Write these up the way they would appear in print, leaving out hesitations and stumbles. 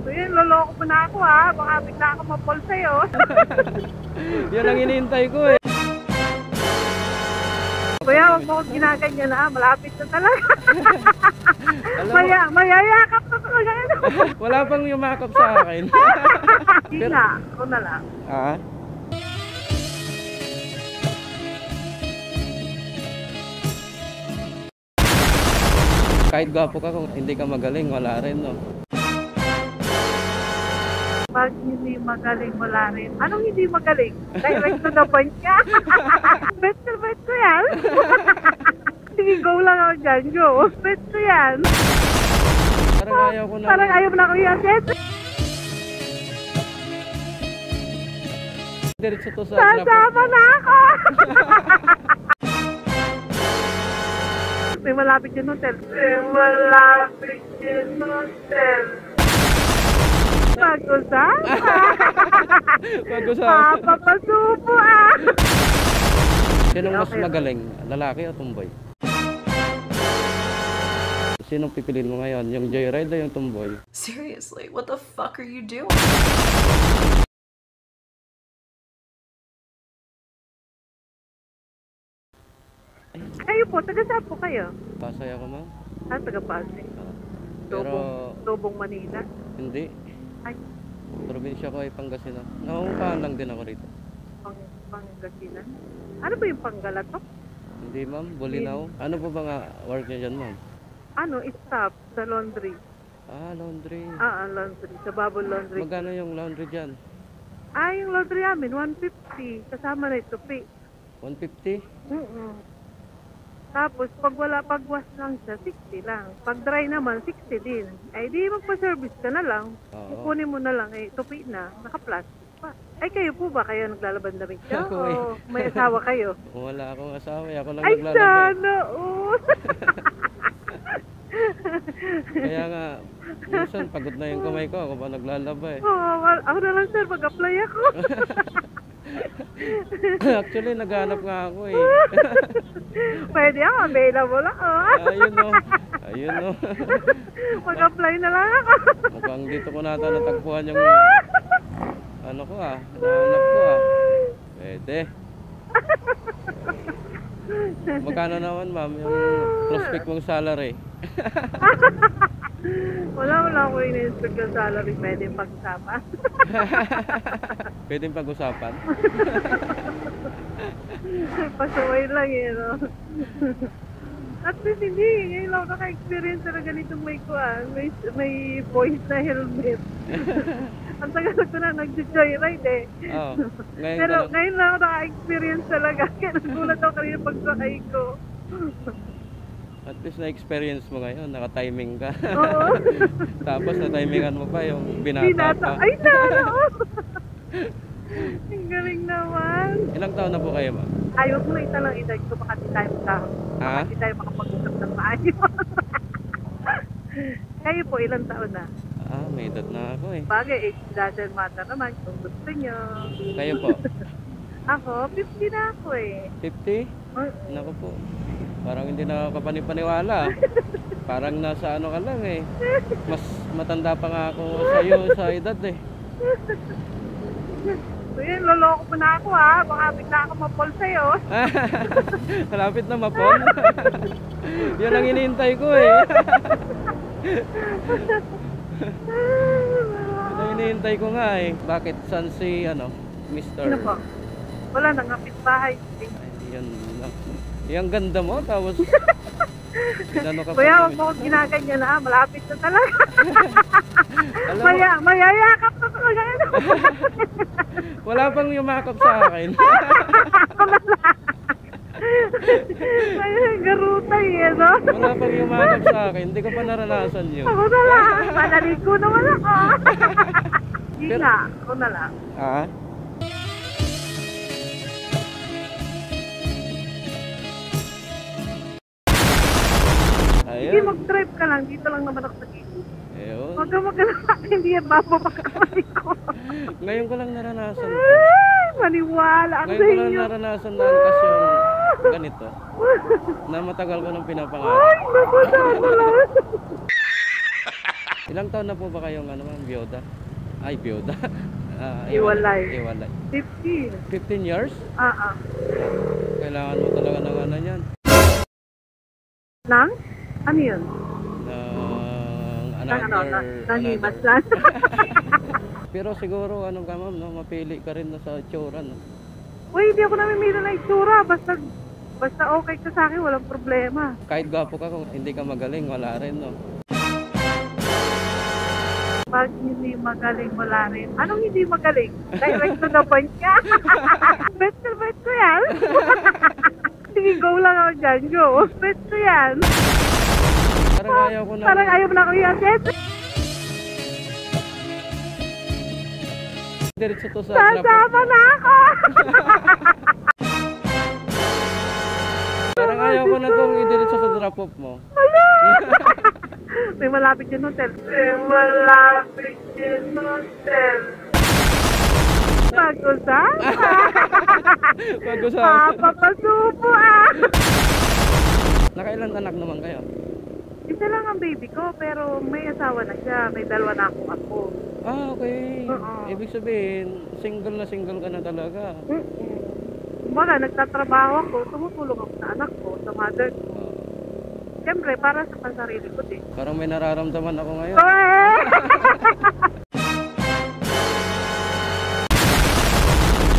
Kuya, loloko mo na ako ha. Baka bigla ako mapol sa'yo. Yan ang hinihintay ko eh. Kuya, huwag mo akong ginaganyan na. Malapit na talaga. Alam mo, Mayayakap na talaga. wala pang yumakap sa akin. Hindi na. Ako na lang. Ah? Kahit gwapo ka, kung hindi ka magaling, wala rin, no? Pag hindi magaling, wala rin. Anong hindi magaling? Direct to the point ka. Bet ko yan. Sige, go lang ako dyan. Go. Bet ko yan. Parang ayaw ko na. Parang ayaw mo na ako yan. Yes. Diretso to sa Sasama na ako. May malapit yung hotel. May malapit yung hotel. Pag-usapan. Pag-usapan. Papasubo ah. Sinong mas Okay. magaling? Lalaki o tumboy? Sinong pipiliin mo ngayon? Yung joyride o yung tumboy? Seriously, what the fuck are you doing? Kayo po, taga-saan po kayo? Pasay ako, ma'am. Taga-Pasay. Pero Lobong Manila. hindi. Ay, Probinsya ko ay Pangasinan. Nangungupahan lang din ako rito. Pangasinan. Ano ba yung Panggalatok? Hindi, ma'am. Bulinaw. Ano po ba nga work niya dyan, ma'am? Ano, staff sa laundry. Ah, laundry. Laundry. Sa Bubble Laundry. Magkano yung laundry dyan? Yung laundry namin, 150. Kasama na ito, pay. 150? Tapos, pag wala pagwas lang siya, 60 lang. Pag dry naman, 60 din. Ay, di magpa-service ka na lang. Oo. Kukunin mo na lang, tupi na. Naka-plastic pa. Ay, kayo po ba? Kayo naglalaban damit siya? Ako eh. O may asawa kayo? Wala akong asawa. Ako lang Ay, naglalabay. sana! Oh. Kaya nga, minsan pagod na yung kamay ko. Ako pa naglalabay. Ako na lang, sir, mag-apply ako. Actually, naghanap nga ako eh. Pwede ako, available ako. Ayun o. Ayun o. Mag-apply na lang ako. Mukhang dito ko nata natagpuan yung ano ko ah. Nahanap ko ah. Pwede. Magkano naman ma'am yung prospect mong salary? Wala ako in-expect yung salary. Pwede pag-usapan. Pwedeng pag-usapan? Pasaway lang no? At least hindi. Ngayon lang ako naka-experience na ganitong may kuhan. May voice na helmet. Ang tagal ko na nag-joyride eh. Oo. Ngayon Pero ka lang. ngayon lang ako naka-experience talaga. Kaya nagulat ako kanina pagsakay ko. At least na-experience mo ngayon. Naka-timing ka. Oo. Tapos na-timingan mo pa yung binata pa. Ay, sana! Ang galing naman. Ilang taon na po kayo ma'am? Ayaw ko na italang edad ko. Baka di tayo Ha? Baka di tayo makapag-usap ng maayos. Kayo po, ilang taon na? Ah, may edad na ako eh. Bagay, age doesn't matter naman kung gusto nyo. Kayo po? Ako, 50 na ako eh. 50? Oh, Naku po. Parang hindi na kapanipaniwala. Parang nasa ano ka lang eh. Mas matanda pa nga ako sa iyo sa edad eh. Kuya, loloko mo na ako ha. Baka bigla ako mapol sa'yo. Malapit na mapon. Yan ang hinihintay ko eh. Yan ang hinihintay ko nga eh. Bakit san si ano, Mr. Sino po? Wala nang kapit bahay. Ay, yan lang. Yung ganda mo tapos inano ka pa. Kuya, huwag mo akong ginaganyan na. Malapit na talaga. Alam mo, Mayayakap na talaga. wala pang yumakap sa akin. Ay, garutay eh, no? Wala pang yumakap sa akin. Hindi ko pa naranasan yun. Ako na lang. Madali ko naman ako. Hindi Pero- na. Ako na lang. Ah? Hindi, Ayun. mag-drive ka lang. Dito lang naman ako sa gilid. Ayun. Huwag ka mag-alala. Hindi yan bababa kamay ko. Ngayon ko lang naranasan to. Ay, maniwala ang Ngayon sa ko lang inyo. naranasan na angkas yung ganito. Na matagal ko nang pinapangarap. Ay, naku, naku lang. Ilang taon na po ba kayong ano, ma'am, biyoda? Ay, biyoda. Iwalay. Iwalay. 15. 15 years? Ah. Kailangan mo talaga ng ano yan. Nang? Ano yun? Nangimas lang. Pero siguro, ano ka ma'am, no? Mapili ka rin na sa itsura, no? Uy, hindi ako namimili ng itsura. Basta okay ka sa akin, walang problema. Kahit gwapo ka, kung hindi ka magaling, wala rin, no? Pag hindi magaling, wala rin. Anong hindi magaling? Direct to the point ka. Bet ko yan. Sige, go lang ako dyan. Go. Bet ko yan. Parang ayaw ko na. Parang ayaw mo na ako yan. Yes. Diretso to sa Sasama na ako. Parang ayaw ko na itong idiretso sa drop-off mo. May malapit yung hotel. May malapit yung hotel. Pag-usapan. Pag-usapan. Papasubo ah. Nakailang anak naman kayo? Isa lang ang baby ko, pero may asawa na siya. May dalawa na akong ako. Ah, okay. Oo. Ibig sabihin, single ka na talaga. Kumbaga, nagtatrabaho ako, tumutulong ako sa anak ko, sa mother ko. Siyempre, para sa pansarili ko din. Parang may nararamdaman ako ngayon.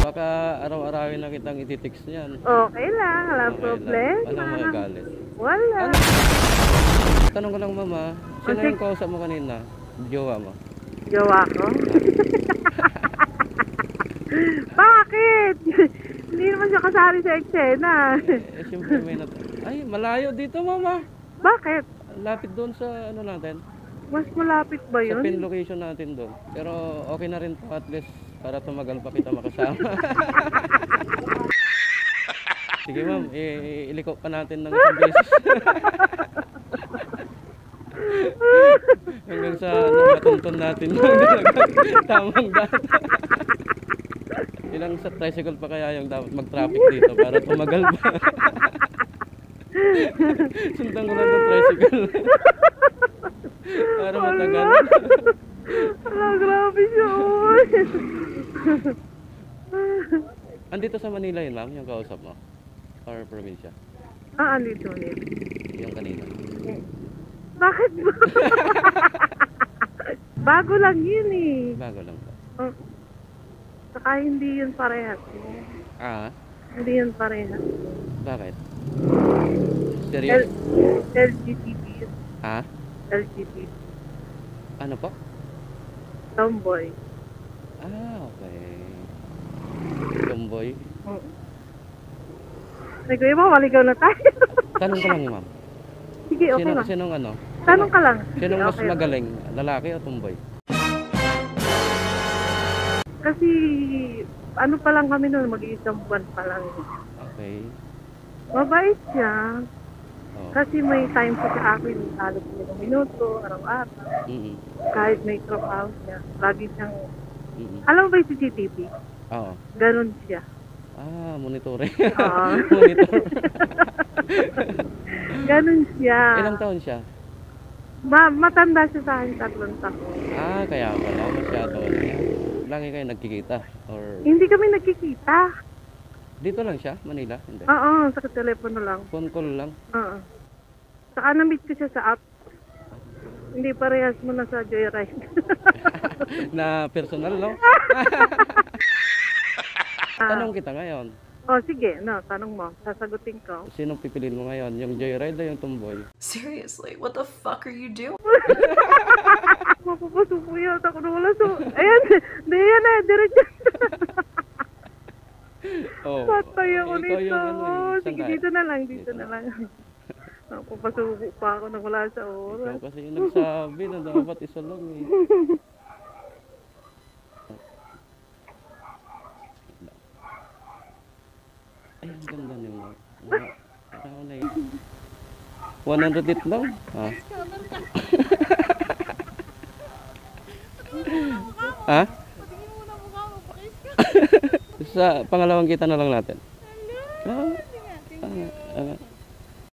Baka araw-arawin na kitang ititext niyan. Okay lang, walang Okay problema. lang. Anong magagalit? Wala. Tanong ko lang, mama, sino yung kausap mo kanina? Jowa mo? Jowa ko? Bakit? Hindi naman siya kasali sa eksena. Siyempre may Ay, malayo dito, mama. Bakit? Lapit doon sa ano natin. Mas malapit ba Sa yun? pin location natin doon. Pero okay na rin po at least para tumagal pa kita makasama. Sige ma'am, iliko pa natin ng isang beses. Hanggang sa matuntun natin yung tamang data. Ilang sa tricycle pa kaya yung dapat mag-traffic dito para tumagal pa. Sundan ko lang ng tricycle. Para matagal. Grabe siya. Andito sa Manila yun, ma'am, yung kausap mo? Or probinsya? Andito ulit. Yung kanina. Bakit ba? Bago lang yun eh. Bago lang ba? Saka hindi yun parehas. Ah, Hindi yun parehas. bakit? Serious? LGBT yun. Ha? LGBT. Ano po? Tomboy. Ah, okay. Tomboy. Ay, kuya mo, maligaw na tayo. Tanong ko lang, ma'am. Sige, okay lang. Sinong ano? Tanong ka lang. Sinong Sige, mas okay lang. magaling? Lalaki o tomboy? Kasi, ano pa lang kami noon, mag-iisang buwan pa lang. Okay. Mabait siya. Oh. Kasi may time siya sa akin, halos 5 minuto, araw-araw. Mm-mm. Kahit may trabaho siya, lagi siyang... Mm-mm. Alam mo ba yung CCTV? Oo. Ganon siya. Ah, monitoring. Oo. Monitor. Ganon siya. Ilang taon siya? Matanda siya sa akin, 3 taon. Ah, kaya pala. Masyado. Lagi kayo nagkikita? Or Hindi kami nagkikita. dito lang siya? Manila? Hindi. Oo, sa telepono lang. Phone call lang? Oo. Saka na-meet ko siya sa app. Hindi parehas mo na sa Joyride. Na personal, no? Tanong kita ngayon. Oh, sige. No, tanong mo. Sasagutin ko. Sinong pipiliin mo ngayon? Yung joyride o yung tomboy? Seriously, what the fuck are you doing? Mapapasuko yata ako na wala. So, ayan. Di yan eh. Diretso. Oh, Patay ako ikaw nito. yung ano eh. Sige, Saan ka? dito na lang. Dito na lang. Mapapasuko pa ako na wala sa Ikaw oras. kasi yung nagsabi na dapat isulong eh. Ay, ang ganda niyo mo. Parang na eh. 100 dit lang? Ha? Ha? Sa pangalawang kita na lang natin.